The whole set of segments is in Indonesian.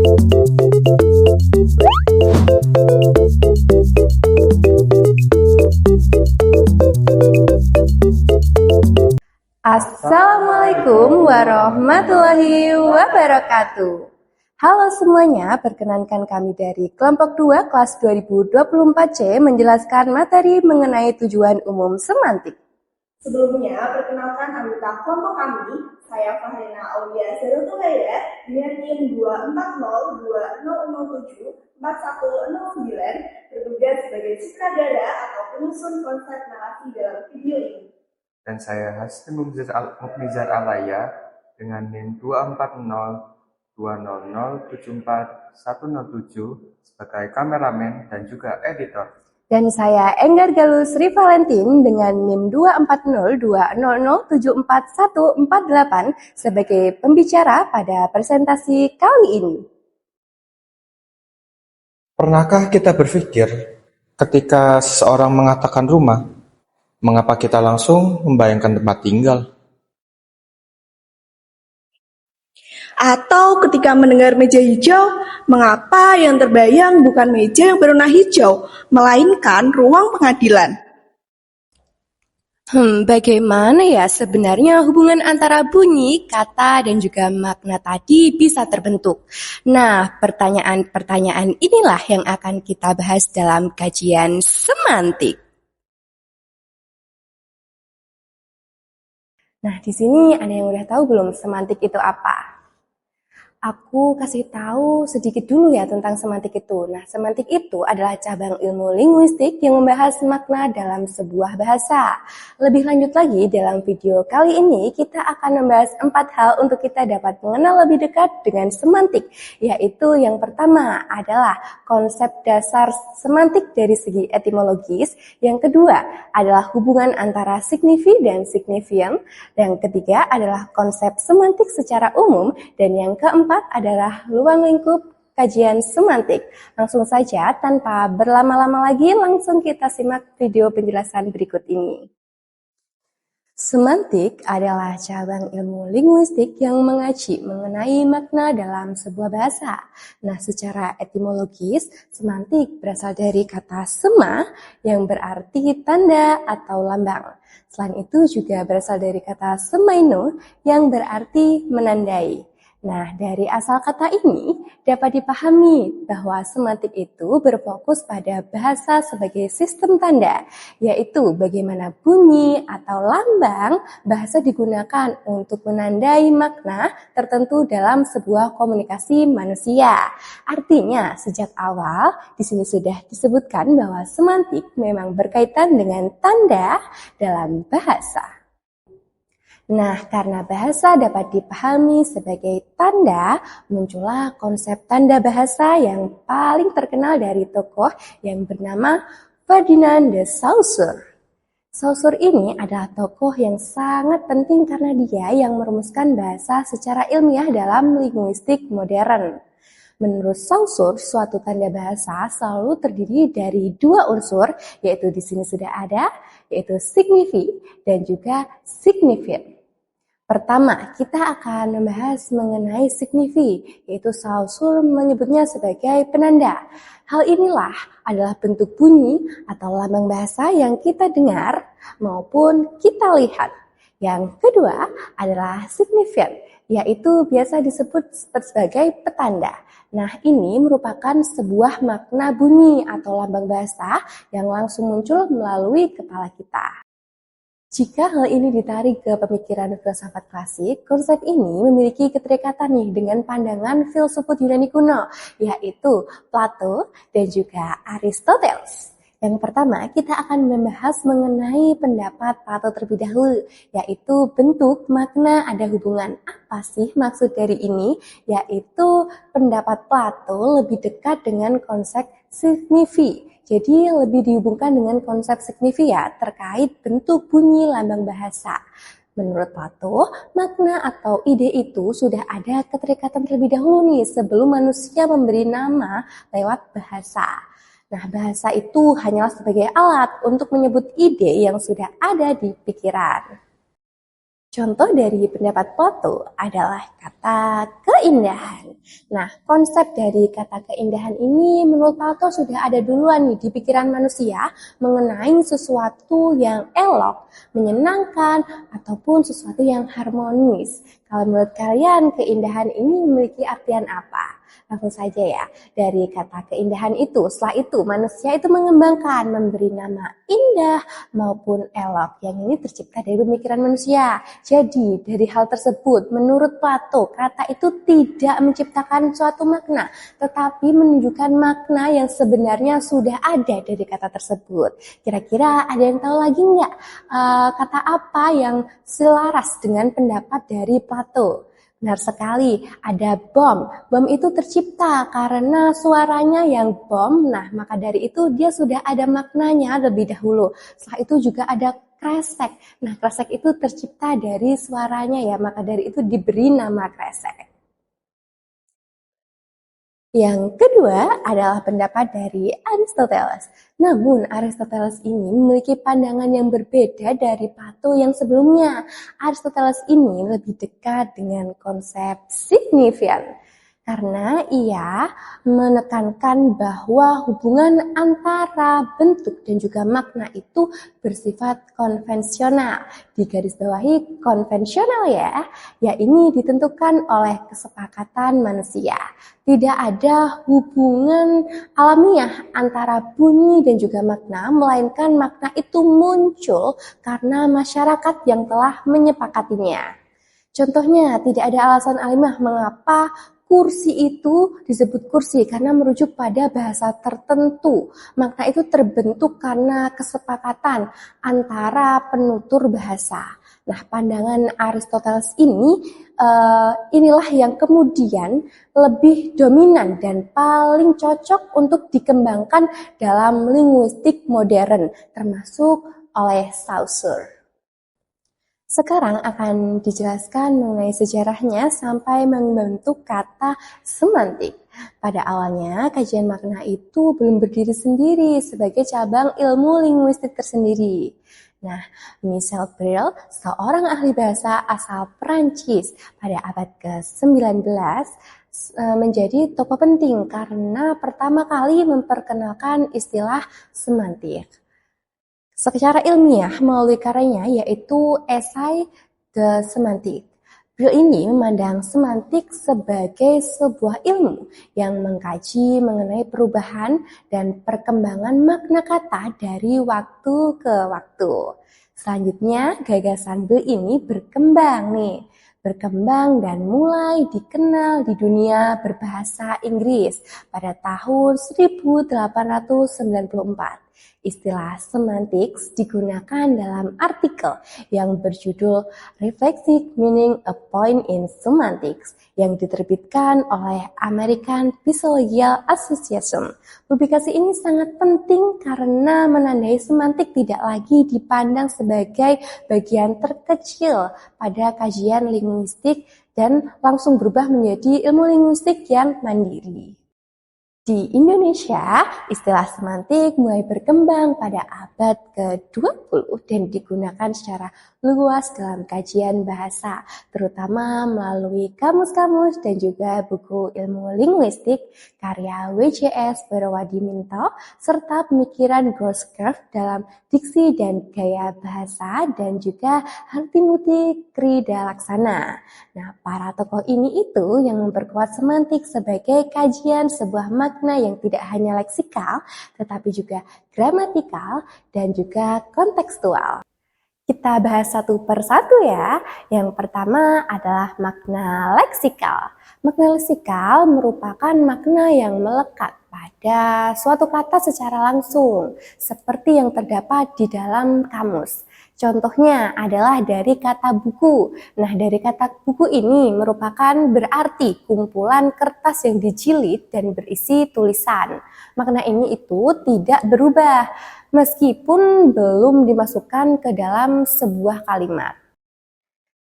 Assalamualaikum warahmatullahi wabarakatuh. Halo semuanya, perkenankan kami dari kelompok 2 kelas 2024C menjelaskan materi mengenai tujuan umum semantik. Sebelumnya, perkenalkan anggota kelompok kami, saya Fahrina Aulia Serutuhaya dengan NIM 24020074109 bertugas sebagai sutradara atau penyusun konsep narasi dalam video ini. Dan saya Hasbi Muknizar Alaya dengan NIM 240074107 sebagai kameramen dan juga editor. Dan saya Enggar Galus Sri Valentin dengan NIM 24020074148 sebagai pembicara pada presentasi kali ini. Pernahkah kita berpikir ketika seseorang mengatakan rumah, mengapa kita langsung membayangkan tempat tinggal? Atau ketika mendengar meja hijau, mengapa yang terbayang bukan meja yang berwarna hijau, melainkan ruang pengadilan? Bagaimana ya sebenarnya hubungan antara bunyi, kata, dan juga makna tadi bisa terbentuk? Nah, pertanyaan-pertanyaan inilah yang akan kita bahas dalam kajian semantik. Nah, di sini ada yang udah tahu belum semantik itu apa? Aku kasih tahu sedikit dulu ya tentang semantik itu. Nah, semantik itu adalah cabang ilmu linguistik yang membahas makna dalam sebuah bahasa. Lebih lanjut lagi, dalam video kali ini kita akan membahas 4 hal untuk kita dapat mengenal lebih dekat dengan semantik. Yaitu yang pertama adalah konsep dasar semantik dari segi etimologis. Yang kedua adalah hubungan antara signifi dan signifian. Yang ketiga adalah konsep semantik secara umum. Dan yang keempat adalah ruang lingkup kajian semantik. Langsung saja, tanpa berlama-lama lagi, langsung kita simak video penjelasan berikut ini. Semantik adalah cabang ilmu linguistik yang mengaji mengenai makna dalam sebuah bahasa. Nah, secara etimologis, semantik berasal dari kata sema yang berarti tanda atau lambang. Selain itu juga berasal dari kata semaino yang berarti menandai. Nah, dari asal kata ini dapat dipahami bahwa semantik itu berfokus pada bahasa sebagai sistem tanda, yaitu bagaimana bunyi atau lambang bahasa digunakan untuk menandai makna tertentu dalam sebuah komunikasi manusia. Artinya, sejak awal di sini sudah disebutkan bahwa semantik memang berkaitan dengan tanda dalam bahasa. Nah, karena bahasa dapat dipahami sebagai tanda, muncullah konsep tanda bahasa yang paling terkenal dari tokoh yang bernama Ferdinand de Saussure. Saussure ini adalah tokoh yang sangat penting karena dia yang merumuskan bahasa secara ilmiah dalam linguistik modern. Menurut Saussure, suatu tanda bahasa selalu terdiri dari 2 unsur, yaitu di sini sudah ada, yaitu signifi dan juga signifian. Pertama, kita akan membahas mengenai signifi, yaitu Saussure menyebutnya sebagai penanda. Hal inilah adalah bentuk bunyi atau lambang bahasa yang kita dengar maupun kita lihat. Yang kedua adalah signifian, yaitu biasa disebut sebagai petanda. Nah, ini merupakan sebuah makna bunyi atau lambang bahasa yang langsung muncul melalui kepala kita. Jika hal ini ditarik ke pemikiran filsafat klasik, konsep ini memiliki keterikatan nih dengan pandangan filsufat Yunani kuno, yaitu Plato dan juga Aristoteles. Yang pertama, kita akan membahas mengenai pendapat Plato terlebih dahulu, yaitu bentuk, makna, ada hubungan. Apa sih maksud dari ini? Yaitu pendapat Plato lebih dekat dengan konsep signifi. Jadi lebih dihubungkan dengan konsep signifi ya, terkait bentuk bunyi lambang bahasa. Menurut Plato, makna atau ide itu sudah ada keterikatan terlebih dahulu nih sebelum manusia memberi nama lewat bahasa. Nah, bahasa itu hanyalah sebagai alat untuk menyebut ide yang sudah ada di pikiran. Contoh dari pendapat Plato adalah kata keindahan. Nah, konsep dari kata keindahan ini menurut Plato sudah ada duluan nih di pikiran manusia mengenai sesuatu yang elok, menyenangkan, ataupun sesuatu yang harmonis. Kalau menurut kalian keindahan ini memiliki artian apa? Langsung saja ya, dari kata keindahan itu, setelah itu manusia itu mengembangkan, memberi nama indah maupun elok. Yang ini tercipta dari pemikiran manusia. Jadi, dari hal tersebut, menurut Plato, kata itu tidak menciptakan suatu makna, tetapi menunjukkan makna yang sebenarnya sudah ada dari kata tersebut. Kira-kira ada yang tahu lagi nggak kata apa yang selaras dengan pendapat dari Plato? Benar sekali, ada bom. Bom itu tercipta karena suaranya yang bom. Nah, maka dari itu dia sudah ada maknanya lebih dahulu. Setelah itu juga ada kresek. Nah, kresek itu tercipta dari suaranya ya, maka dari itu diberi nama kresek. Yang kedua adalah pendapat dari Aristoteles. Namun Aristoteles ini memiliki pandangan yang berbeda dari Plato yang sebelumnya. Aristoteles ini lebih dekat dengan konsep signifian. Karena ia menekankan bahwa hubungan antara bentuk dan juga makna itu bersifat konvensional. Digarisbawahi konvensional ya ini ditentukan oleh kesepakatan manusia. Tidak ada hubungan alamiah antara bunyi dan juga makna, melainkan makna itu muncul karena masyarakat yang telah menyepakatinya. Contohnya, tidak ada alasan alamiah mengapa kursi itu disebut kursi karena merujuk pada bahasa tertentu. Makna itu terbentuk karena kesepakatan antara penutur bahasa. Nah, pandangan Aristoteles ini inilah yang kemudian lebih dominan dan paling cocok untuk dikembangkan dalam linguistik modern, termasuk oleh Saussure. Sekarang akan dijelaskan mengenai sejarahnya sampai membentuk kata semantik. Pada awalnya, kajian makna itu belum berdiri sendiri sebagai cabang ilmu linguistik tersendiri. Nah, Michel Brill, seorang ahli bahasa asal Prancis pada abad ke-19, menjadi tokoh penting karena pertama kali memperkenalkan istilah semantik. Secara ilmiah melalui karyanya yaitu esai The Semantic. Brill ini memandang semantik sebagai sebuah ilmu yang mengkaji mengenai perubahan dan perkembangan makna kata dari waktu ke waktu. Selanjutnya, gagasan Brill ini berkembang dan mulai dikenal di dunia berbahasa Inggris pada tahun 1894. Istilah semantics digunakan dalam artikel yang berjudul Reflexive Meaning a Point in Semantics yang diterbitkan oleh American Philological Association. Publikasi ini sangat penting karena menandai semantik tidak lagi dipandang sebagai bagian terkecil pada kajian linguistik dan langsung berubah menjadi ilmu linguistik yang mandiri. Di Indonesia, istilah semantik mulai berkembang pada abad ke-20 dan digunakan secara luas dalam kajian bahasa, terutama melalui kamus-kamus dan juga buku ilmu linguistik karya W.J.S. Barowadiminto, serta pemikiran Grosskerf dalam diksi dan gaya bahasa, dan juga Hartimukti Krida Laksana. Nah, para tokoh ini itu yang memperkuat semantik sebagai kajian sebuah makna yang tidak hanya leksikal, tetapi juga gramatikal dan juga kontekstual. Kita bahas satu per satu ya. Yang pertama adalah makna leksikal. Makna leksikal merupakan makna yang melekat pada suatu kata secara langsung, seperti yang terdapat di dalam kamus. Contohnya adalah dari kata buku. Nah, dari kata buku ini merupakan berarti kumpulan kertas yang dijilid dan berisi tulisan. Makna ini itu tidak berubah meskipun belum dimasukkan ke dalam sebuah kalimat.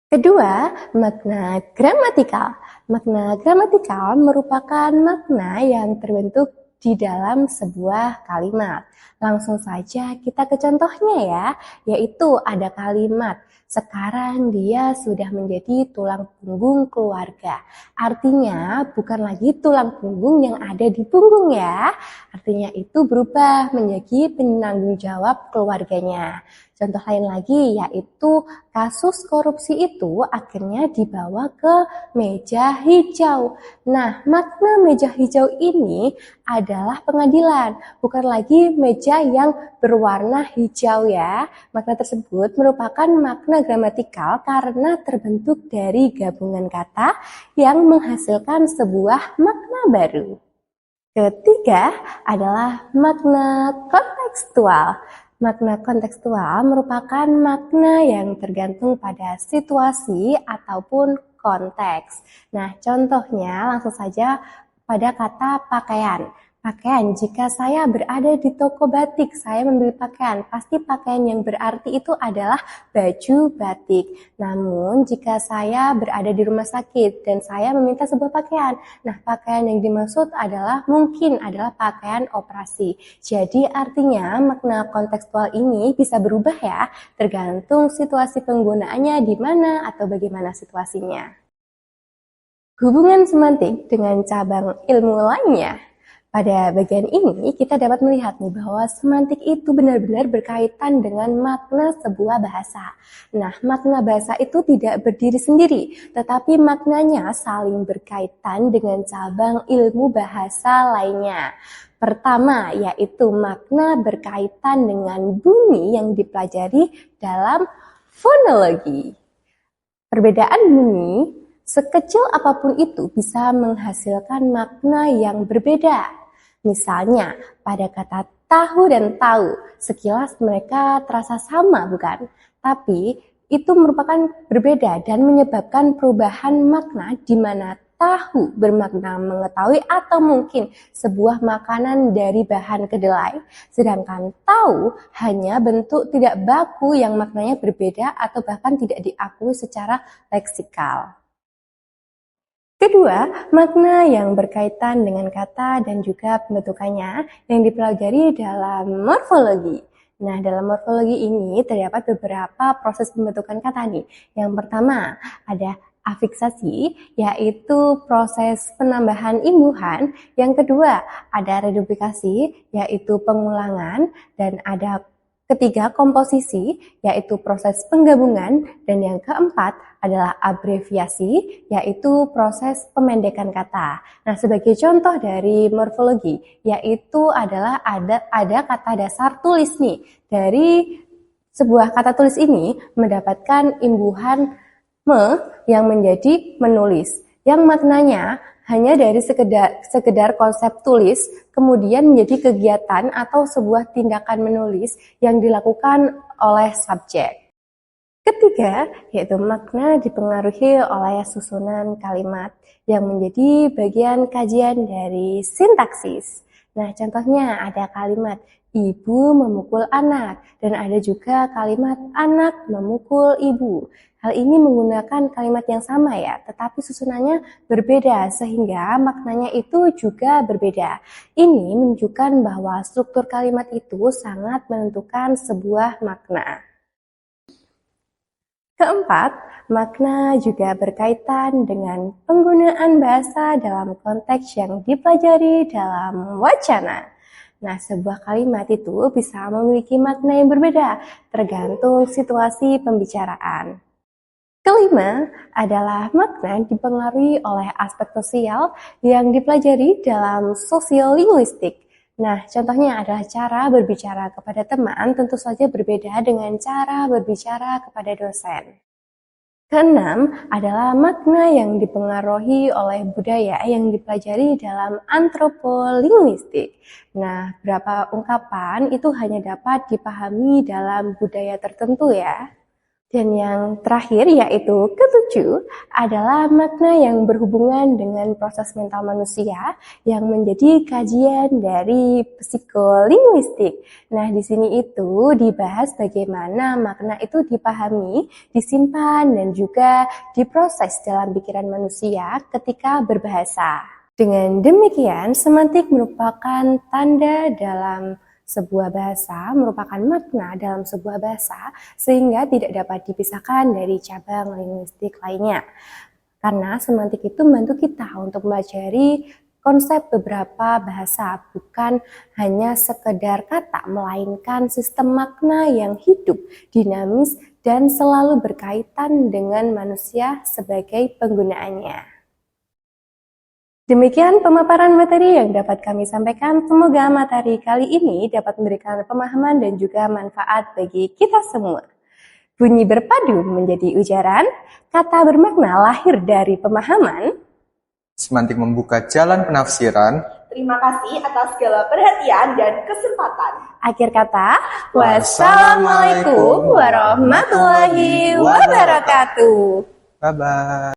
Kedua, makna gramatikal. Makna gramatikal merupakan makna yang terbentuk di dalam sebuah kalimat. Langsung saja kita ke contohnya ya, yaitu ada kalimat Sekarang dia sudah menjadi tulang punggung keluarga. Artinya bukan lagi tulang punggung yang ada di punggung ya. Artinya itu berubah menjadi penanggung jawab keluarganya. Contoh lain lagi yaitu kasus korupsi itu akhirnya dibawa ke meja hijau. Nah, makna meja hijau ini adalah pengadilan, bukan lagi meja yang berwarna hijau ya. Makna tersebut merupakan makna gramatikal karena terbentuk dari gabungan kata yang menghasilkan sebuah makna baru. Ketiga adalah makna kontekstual. Makna kontekstual merupakan makna yang tergantung pada situasi ataupun konteks. Nah, contohnya langsung saja pada kata pakaian. Pakaian, jika saya berada di toko batik, saya membeli pakaian, pasti pakaian yang berarti itu adalah baju batik. Namun, jika saya berada di rumah sakit dan saya meminta sebuah pakaian, nah pakaian yang dimaksud adalah mungkin adalah pakaian operasi. Jadi artinya makna kontekstual ini bisa berubah ya, tergantung situasi penggunaannya di mana atau bagaimana situasinya. Hubungan semantik dengan cabang ilmu lainnya. Pada bagian ini kita dapat melihat nih bahwa semantik itu benar-benar berkaitan dengan makna sebuah bahasa. Nah, makna bahasa itu tidak berdiri sendiri, tetapi maknanya saling berkaitan dengan cabang ilmu bahasa lainnya. Pertama, yaitu makna berkaitan dengan bunyi yang dipelajari dalam fonologi. Perbedaan bunyi sekecil apapun itu bisa menghasilkan makna yang berbeda. Misalnya, pada kata tahu dan tahu, sekilas mereka terasa sama, bukan? Tapi, itu merupakan berbeda dan menyebabkan perubahan makna di mana tahu bermakna mengetahui atau mungkin sebuah makanan dari bahan kedelai, sedangkan tahu hanya bentuk tidak baku yang maknanya berbeda atau bahkan tidak diakui secara leksikal. Kedua, makna yang berkaitan dengan kata dan juga pembentukannya yang dipelajari dalam morfologi. Nah, dalam morfologi ini terdapat beberapa proses pembentukan kata nih. Yang pertama, ada afiksasi, yaitu proses penambahan imbuhan. Yang kedua, ada reduplikasi, yaitu pengulangan. Dan ada ketiga, komposisi, yaitu proses penggabungan, dan yang keempat adalah abreviasi, yaitu proses pemendekan kata. Nah, sebagai contoh dari morfologi, yaitu adalah ada kata dasar tulis nih. Dari sebuah kata tulis ini mendapatkan imbuhan me yang menjadi menulis, yang maknanya hanya dari sekedar konsep tulis, kemudian menjadi kegiatan atau sebuah tindakan menulis yang dilakukan oleh subjek. Ketiga, yaitu makna dipengaruhi oleh susunan kalimat yang menjadi bagian kajian dari sintaksis. Nah, contohnya ada kalimat ibu memukul anak, dan ada juga kalimat anak memukul ibu. Hal ini menggunakan kalimat yang sama ya, tetapi susunannya berbeda sehingga maknanya itu juga berbeda. Ini menunjukkan bahwa struktur kalimat itu sangat menentukan sebuah makna. Keempat, makna juga berkaitan dengan penggunaan bahasa dalam konteks yang dipelajari dalam wacana. Nah, sebuah kalimat itu bisa memiliki makna yang berbeda tergantung situasi pembicaraan. Kelima adalah makna dipengaruhi oleh aspek sosial yang dipelajari dalam sosiolinguistik. Nah, contohnya adalah cara berbicara kepada teman tentu saja berbeda dengan cara berbicara kepada dosen. Keenam adalah makna yang dipengaruhi oleh budaya yang dipelajari dalam antropolinguistik. Nah, beberapa ungkapan itu hanya dapat dipahami dalam budaya tertentu ya. Dan yang terakhir yaitu ketujuh adalah makna yang berhubungan dengan proses mental manusia yang menjadi kajian dari psikolinguistik. Nah, di sini itu dibahas bagaimana makna itu dipahami, disimpan, dan juga diproses dalam pikiran manusia ketika berbahasa. Dengan demikian, semantik merupakan tanda dalam Sebuah bahasa merupakan makna dalam sebuah bahasa sehingga tidak dapat dipisahkan dari cabang linguistik lainnya. Karena semantik itu membantu kita untuk mempelajari konsep beberapa bahasa, bukan hanya sekedar kata, melainkan sistem makna yang hidup, dinamis, dan selalu berkaitan dengan manusia sebagai penggunaannya. Demikian pemaparan materi yang dapat kami sampaikan. Semoga materi kali ini dapat memberikan pemahaman dan juga manfaat bagi kita semua. Bunyi berpadu menjadi ujaran, kata bermakna lahir dari pemahaman. Semantik membuka jalan penafsiran. Terima kasih atas segala perhatian dan kesempatan. Akhir kata, wassalamualaikum warahmatullahi wabarakatuh. Bye-bye.